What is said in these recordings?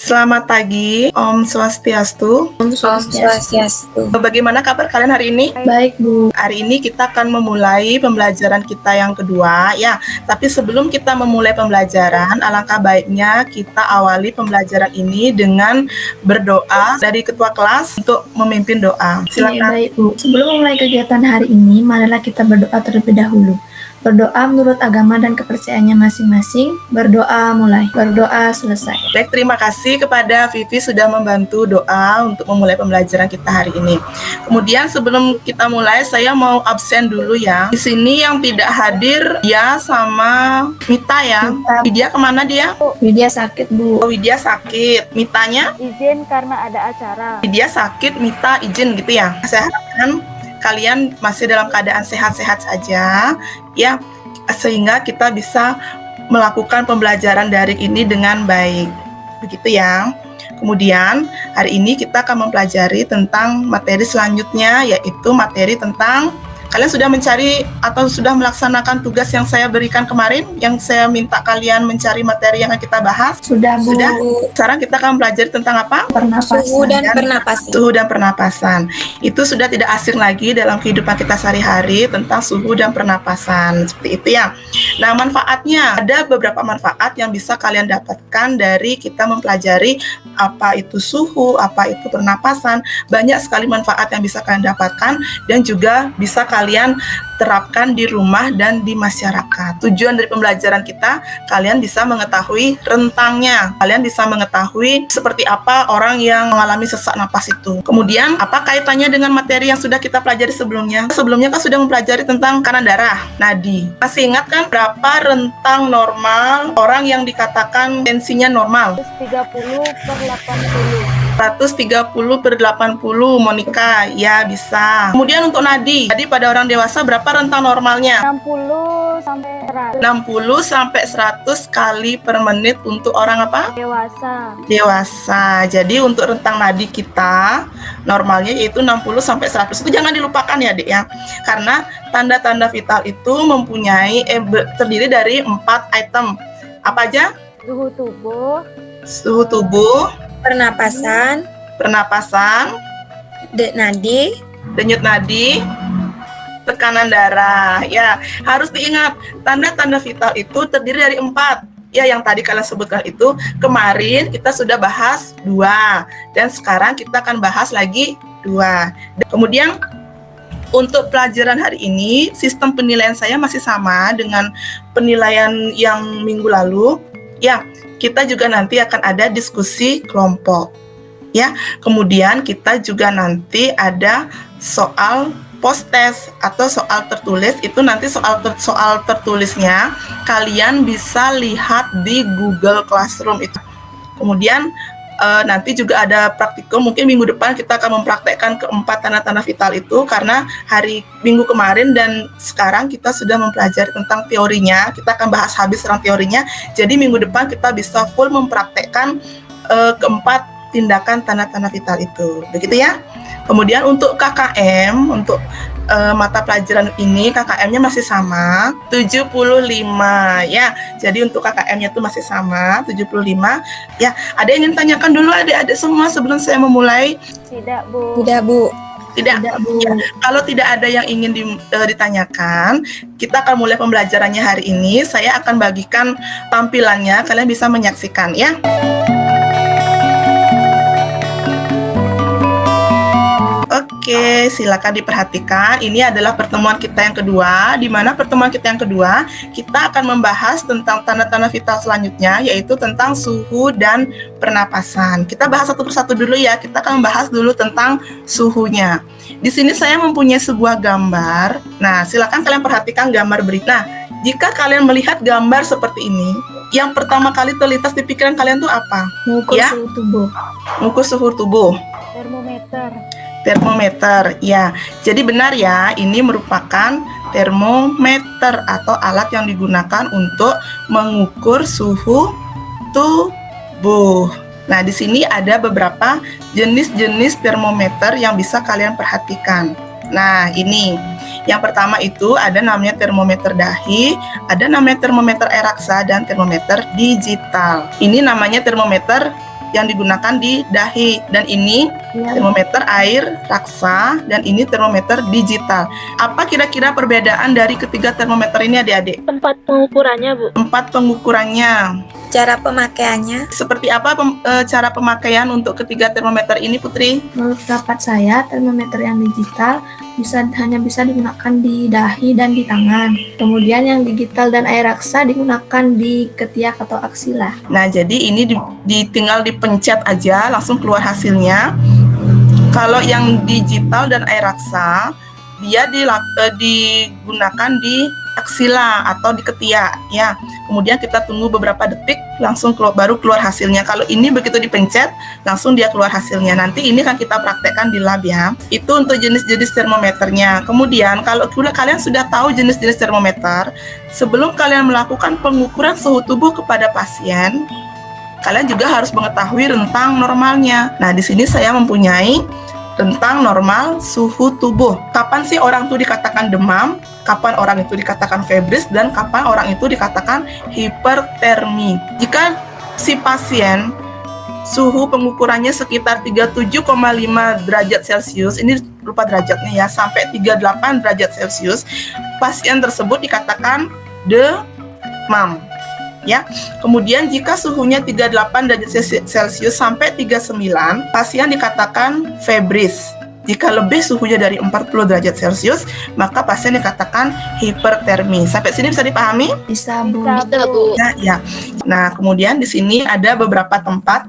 Selamat pagi, Om Swastiastu. Om Swastiastu. Bagaimana kabar kalian hari ini? Baik, Bu. Hari ini kita akan memulai pembelajaran kita yang kedua, ya. Tapi sebelum kita memulai pembelajaran, alangkah baiknya kita awali pembelajaran ini dengan berdoa dari ketua kelas untuk memimpin doa. Silakan. Baik, Bu. Sebelum memulai kegiatan hari ini, marilah kita berdoa terlebih dahulu. Berdoa menurut agama dan kepercayaannya masing-masing. Berdoa mulai. Berdoa selesai. Baik, terima kasih kepada Vivi sudah membantu doa untuk memulai pembelajaran kita hari ini. Kemudian sebelum kita mulai, saya mau absen dulu ya. Di sini yang tidak hadir ya sama Mita ya. Widya kemana dia? Widya sakit, Bu. Oh, Widya sakit. Mitanya? Izin karena ada acara. Widya sakit, Mita izin gitu ya. Saya harapkan kalian masih dalam keadaan sehat-sehat saja ya, sehingga kita bisa melakukan pembelajaran daring ini dengan baik, begitu ya. Kemudian hari ini kita akan mempelajari tentang materi selanjutnya, yaitu materi tentang kalian sudah mencari atau sudah melaksanakan tugas yang saya berikan kemarin, yang saya minta kalian mencari materi yang akan kita bahas. Sudah, Bu. Sudah. Sekarang kita akan belajar tentang apa? Pernapasan. Suhu dan pernapasan. Itu sudah tidak asing lagi dalam kehidupan kita sehari-hari, tentang suhu dan pernapasan. Seperti itu ya. Nah, manfaatnya, ada beberapa manfaat yang bisa kalian dapatkan dari kita mempelajari apa itu suhu, apa itu pernapasan. Banyak sekali manfaat yang bisa kalian dapatkan dan juga bisa kalian terapkan di rumah dan di masyarakat. Tujuan dari pembelajaran kita, kalian bisa mengetahui rentangnya. Kalian bisa mengetahui seperti apa orang yang mengalami sesak napas itu. Kemudian, apa kaitannya dengan materi yang sudah kita pelajari sebelumnya? Sebelumnya kan sudah mempelajari tentang tekanan darah, nadi. Masih ingat kan berapa rentang normal orang yang dikatakan tensinya normal? 130/80. 130/80, Monica, ya bisa. Kemudian untuk nadi pada orang dewasa berapa rentang normalnya? 60 sampai 100 kali per menit untuk orang apa? Dewasa. Jadi untuk rentang nadi kita normalnya yaitu 60 sampai 100. Itu jangan dilupakan ya, Dek ya. Karena tanda-tanda vital itu mempunyai terdiri dari 4 item. Apa aja? Suhu tubuh, pernapasan, denyut nadi, tekanan darah. Ya, harus diingat tanda-tanda vital itu terdiri dari 4. Ya, yang tadi kalian sebutkan itu kemarin kita sudah bahas 2 dan sekarang kita akan bahas lagi 2. Kemudian untuk pelajaran hari ini sistem penilaian saya masih sama dengan penilaian yang minggu lalu. Ya, kita juga nanti akan ada diskusi kelompok. Ya, kemudian kita juga nanti ada soal post test atau soal tertulis. Itu nanti soal tertulisnya kalian bisa lihat di Google Classroom itu. Kemudian nanti juga ada praktikum. Mungkin minggu depan kita akan mempraktekkan keempat tanda-tanda vital itu, karena hari minggu kemarin dan sekarang kita sudah mempelajari tentang teorinya. Kita akan bahas habis tentang teorinya. Jadi minggu depan kita bisa full mempraktekkan keempat tindakan tanda-tanda vital itu. Begitu ya. Kemudian untuk KKM, untuk mata pelajaran ini KKM-nya masih sama 75 ya. Jadi untuk KKM-nya itu masih sama 75 ya. Ada yang ingin tanyakan dulu adik-adik semua sebelum saya memulai? Tidak, Bu. Tidak, Bu. Ya, kalau tidak ada yang ingin ditanyakan, kita akan mulai pembelajarannya hari ini. Saya akan bagikan tampilannya, kalian bisa menyaksikan ya. Oke, silakan diperhatikan. Ini adalah pertemuan kita yang kedua, di mana pertemuan kita yang kedua, kita akan membahas tentang tanda-tanda vital selanjutnya, yaitu tentang suhu dan pernapasan. Kita bahas satu persatu dulu ya. Kita akan membahas dulu tentang suhunya. Di sini saya mempunyai sebuah gambar. Nah, silakan kalian perhatikan gambar berikut. Nah, jika kalian melihat gambar seperti ini, yang pertama kali terlintas di pikiran kalian tuh apa? Mengukur suhu tubuh. Mengukur suhu tubuh. Termometer, ya. Jadi benar ya, ini merupakan termometer atau alat yang digunakan untuk mengukur suhu tubuh. Nah, di sini ada beberapa jenis-jenis termometer yang bisa kalian perhatikan. Nah, ini. Yang pertama itu ada namanya termometer dahi, ada namanya termometer air raksa, dan termometer digital. Ini namanya termometer yang digunakan di dahi. Dan ini Ya, termometer air raksa dan ini termometer digital. Apa kira-kira perbedaan dari ketiga termometer ini adik-adik? Tempat pengukurannya, Bu. Tempat pengukurannya. Cara pemakaiannya, Seperti apa cara pemakaian untuk ketiga termometer ini, Putri? menurut pendapat saya, termometer yang digital hanya bisa digunakan di dahi dan di tangan. Kemudian yang digital dan air raksa digunakan di ketiak atau aksila. Nah, jadi ini tinggal dipencet aja, langsung keluar hasilnya. Kalau yang digital dan air raksa, dia digunakan di aksila atau di ketiak, ya. Kemudian kita tunggu beberapa detik, langsung baru keluar hasilnya. Kalau ini begitu dipencet, langsung dia keluar hasilnya. Nanti ini kan kita praktekkan di lab ya. Itu untuk jenis-jenis termometernya. Kemudian kalau kalian sudah tahu jenis-jenis termometer, sebelum kalian melakukan pengukuran suhu tubuh kepada pasien, kalian juga harus mengetahui rentang normalnya. Nah, di sini saya mempunyai rentang normal suhu tubuh. Kapan sih orang itu dikatakan demam, kapan orang itu dikatakan febris, dan kapan orang itu dikatakan hipertermi. Jika si pasien suhu pengukurannya sekitar 37,5 derajat Celcius, ini lupa derajatnya ya, sampai 38 derajat Celcius, pasien tersebut dikatakan demam. Ya. Kemudian jika suhunya 38 derajat Celcius sampai 39, pasien dikatakan febris. Jika lebih suhunya dari 40 derajat Celcius, maka pasien dikatakan hipertermi. Sampai sini bisa dipahami? Bisa, Bu. Bisa, Bu. Nah, ya. Nah, kemudian di sini ada beberapa tempat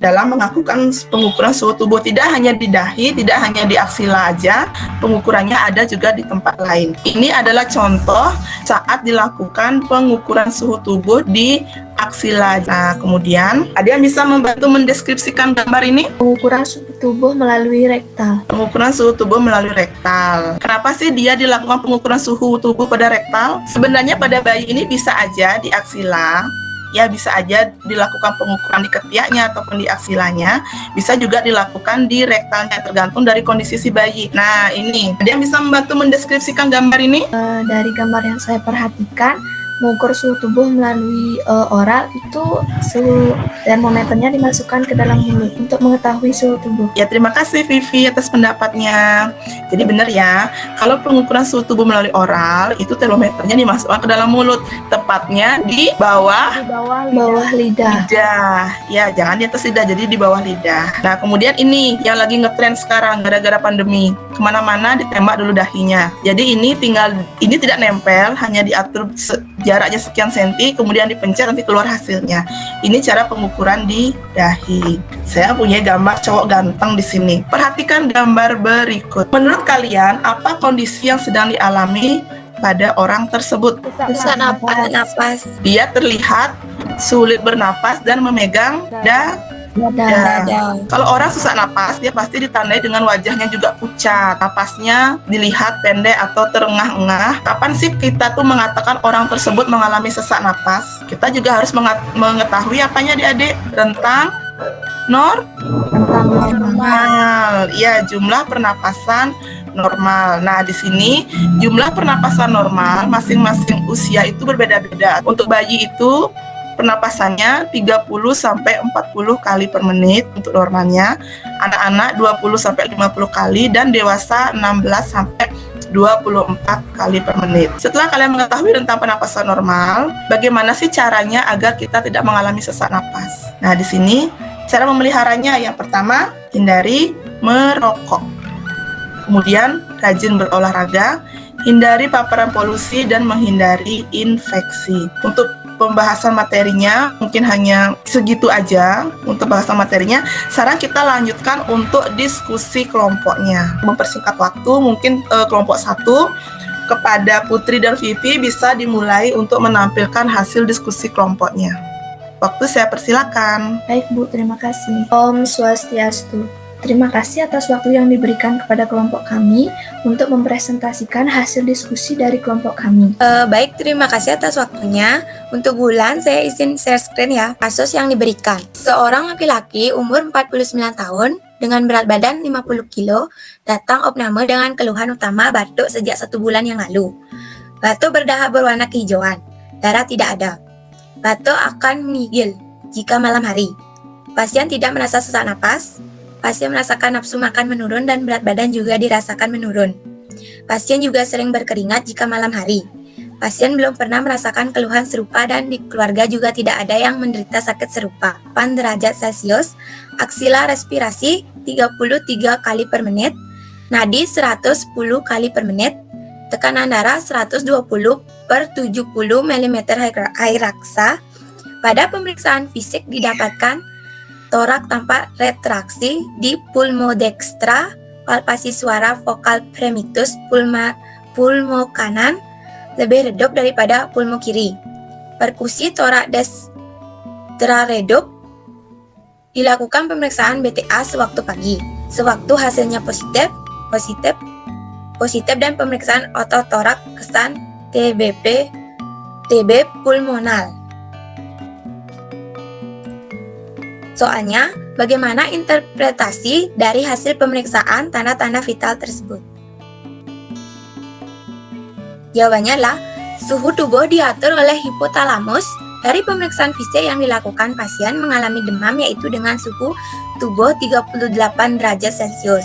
dalam melakukan pengukuran suhu tubuh. Tidak hanya di dahi, tidak hanya di aksila aja, pengukurannya ada juga di tempat lain. Ini adalah contoh saat dilakukan pengukuran suhu tubuh di aksila. Nah, kemudian ada yang bisa membantu mendeskripsikan gambar ini? Pengukuran suhu tubuh melalui rektal. Pengukuran suhu tubuh melalui rektal. Kenapa sih dia dilakukan pengukuran suhu tubuh pada rektal? Sebenarnya pada bayi ini bisa aja di aksila, ya bisa aja dilakukan pengukuran di ketiaknya ataupun di aksilanya, bisa juga dilakukan di rektalnya, tergantung dari kondisi si bayi. Nah, ini ada yang bisa membantu mendeskripsikan gambar ini? Dari gambar yang saya perhatikan, mengukur suhu tubuh melalui oral itu suhu termometernya dimasukkan ke dalam mulut untuk mengetahui suhu tubuh. Ya, terima kasih Vivi atas pendapatnya. Jadi benar ya, kalau pengukuran suhu tubuh melalui oral, itu termometernya dimasukkan ke dalam mulut, tepatnya di bawah Di bawah Bawah lidah. lidah. Ya, jangan di atas lidah, jadi di bawah lidah. Nah, kemudian ini yang lagi ngetren sekarang gara-gara pandemi. Kemana-mana ditembak dulu dahinya. Jadi ini tidak nempel, hanya diatur jaraknya sekian senti, kemudian dipencet nanti keluar hasilnya. Ini cara pengukuran di dahi. Saya punya gambar cowok ganteng di sini. Perhatikan gambar berikut. Menurut kalian, apa kondisi yang sedang dialami pada orang tersebut? susah napas, Dia terlihat sulit bernapas dan memegang dada. dada, Kalau orang susah napas, dia pasti ditandai dengan wajahnya juga pucat, napasnya dilihat pendek atau terengah-engah. Kapan sih kita tuh mengatakan orang tersebut mengalami sesak napas? Kita juga harus mengetahui apanya adik-adik, rentang normal. Ya, jumlah pernapasan normal. Nah, di sini jumlah pernapasan normal masing-masing usia itu berbeda-beda. Untuk bayi itu pernapasannya 30 sampai 40 kali per menit untuk normalnya, anak-anak 20 sampai 50 kali, dan dewasa 16 sampai 24 kali per menit. Setelah kalian mengetahui rentang pernapasan normal, bagaimana sih caranya agar kita tidak mengalami sesak napas? Nah, di sini cara memeliharanya, yang pertama, hindari merokok. Kemudian, rajin berolahraga, hindari paparan polusi, dan menghindari infeksi. Untuk pembahasan materinya mungkin hanya segitu aja untuk pembahasan materinya. Sekarang kita lanjutkan untuk diskusi kelompoknya. Mempersingkat waktu, mungkin kelompok 1 kepada Putri dan Vivi bisa dimulai untuk menampilkan hasil diskusi kelompoknya. Waktu saya persilakan. Baik, Bu, terima kasih. Om Swastiastu. Terima kasih atas waktu yang diberikan kepada kelompok kami untuk mempresentasikan hasil diskusi dari kelompok kami. Baik, terima kasih atas waktunya. Untuk bulan, saya izin share screen ya, kasus yang diberikan. Seorang laki-laki umur 49 tahun dengan berat badan 50 kilo datang opname dengan keluhan utama batuk sejak 1 bulan yang lalu. Batuk berdahak berwarna kehijauan, darah tidak ada. Batuk akan menggigil jika malam hari. Pasien tidak merasa sesak napas, pasien merasakan nafsu makan menurun dan berat badan juga dirasakan menurun. Pasien juga sering berkeringat jika malam hari. Pasien belum pernah merasakan keluhan serupa dan di keluarga juga tidak ada yang menderita sakit serupa. 8 derajat Celcius, aksila respirasi 33 kali per menit, nadi 110 kali per menit, tekanan darah 120 per 70 mm air raksa. Pada pemeriksaan fisik didapatkan torak tanpa retraksi di pulmodextra, palpasi suara vokal premitus pulmo kanan lebih redup daripada pulmo kiri. Perkusi torak destra redup. Dilakukan pemeriksaan BTA sewaktu pagi. Sewaktu hasilnya positif dan pemeriksaan ototorak kesan TB pulmonal. Soalnya, bagaimana interpretasi dari hasil pemeriksaan tanda-tanda vital tersebut? Jawabannya adalah, suhu tubuh diatur oleh hipotalamus. Dari pemeriksaan fisik yang dilakukan, pasien mengalami demam yaitu dengan suhu tubuh 38 derajat Celcius.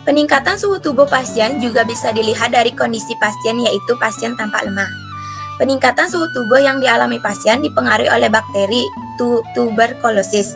Peningkatan suhu tubuh pasien juga bisa dilihat dari kondisi pasien yaitu pasien tampak lemah. Peningkatan suhu tubuh yang dialami pasien dipengaruhi oleh bakteri tuberkulosis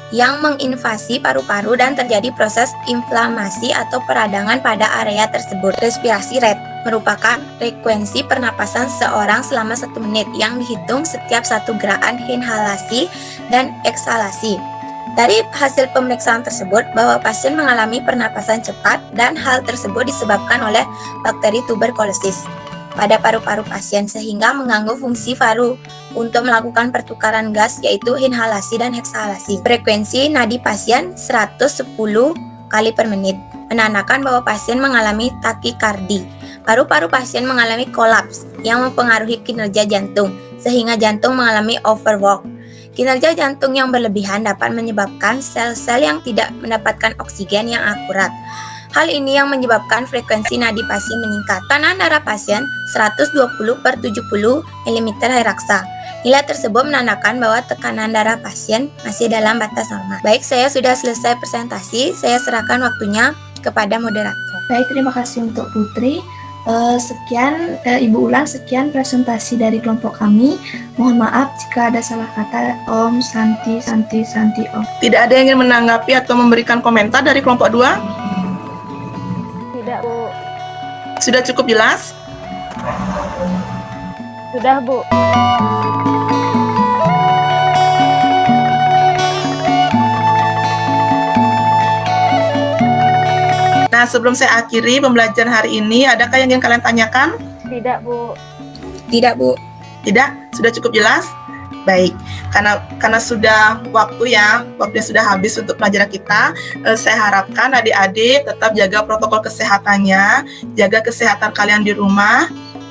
yang menginvasi paru-paru dan terjadi proses inflamasi atau peradangan pada area tersebut. Respirasi rate merupakan frekuensi pernapasan seorang selama 1 menit yang dihitung setiap satu gerakan inhalasi dan eksalasi. Dari hasil pemeriksaan tersebut bahwa pasien mengalami pernapasan cepat dan hal tersebut disebabkan oleh bakteri tuberkulosis pada paru-paru pasien sehingga mengganggu fungsi paru untuk melakukan pertukaran gas yaitu inhalasi dan eksalasi. Frekuensi nadi pasien 110 kali per menit menandakan bahwa pasien mengalami takikardi. Paru-paru pasien mengalami kolaps yang mempengaruhi kinerja jantung sehingga jantung mengalami overwork. Kinerja jantung yang berlebihan dapat menyebabkan sel-sel yang tidak mendapatkan oksigen yang akurat. Hal ini yang menyebabkan frekuensi nadi pasien meningkat. Tekanan darah pasien 120 per 70 mm air raksa. Nilai tersebut menandakan bahwa tekanan darah pasien masih dalam batas normal. Baik, saya sudah selesai presentasi. Saya serahkan waktunya kepada moderator. Baik, terima kasih untuk Putri. Sekian Ibu Ulan, sekian presentasi dari kelompok kami. Mohon maaf jika ada salah kata. Om Santi Om. Tidak ada yang ingin menanggapi atau memberikan komentar dari kelompok 2? Tidak, Bu. Sudah cukup jelas? Sudah, Bu. Nah, sebelum saya akhiri pembelajaran hari ini, adakah yang ingin kalian tanyakan? Tidak, Bu. Tidak, Bu. Tidak? Sudah cukup jelas? Baik, karena sudah waktunya sudah habis untuk pelajaran kita, saya harapkan adik-adik tetap jaga protokol kesehatannya, jaga kesehatan kalian di rumah,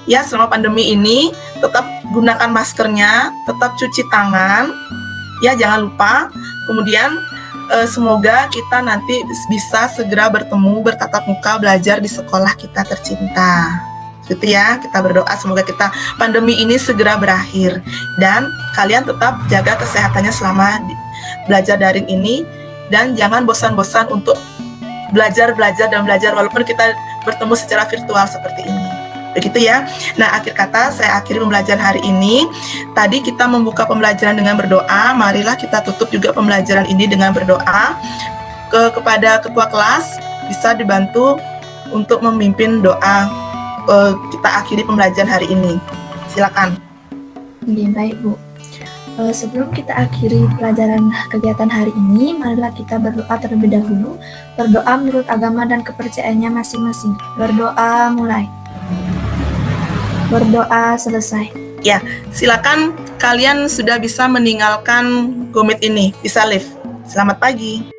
ya selama pandemi ini, tetap gunakan maskernya, tetap cuci tangan, ya jangan lupa, kemudian semoga kita nanti bisa segera bertemu, bertatap muka, belajar di sekolah kita tercinta. Gitu ya, kita berdoa semoga pandemi ini segera berakhir dan kalian tetap jaga kesehatannya selama belajar daring ini dan jangan bosan-bosan untuk belajar walaupun kita bertemu secara virtual seperti ini. Begitu ya. Nah, akhir kata saya akhiri pembelajaran hari ini. Tadi kita membuka pembelajaran dengan berdoa, marilah kita tutup juga pembelajaran ini dengan berdoa. Kepada ketua kelas bisa dibantu untuk memimpin doa kita akhiri pembelajaran hari ini. Silakan. Baik, Bu. Sebelum kita akhiri pelajaran kegiatan hari ini, marilah kita berdoa terlebih dahulu. Berdoa menurut agama dan kepercayaannya masing-masing. Berdoa mulai. Berdoa selesai. Ya, silakan kalian sudah bisa meninggalkan Go Meet ini, bisa leave. Selamat pagi.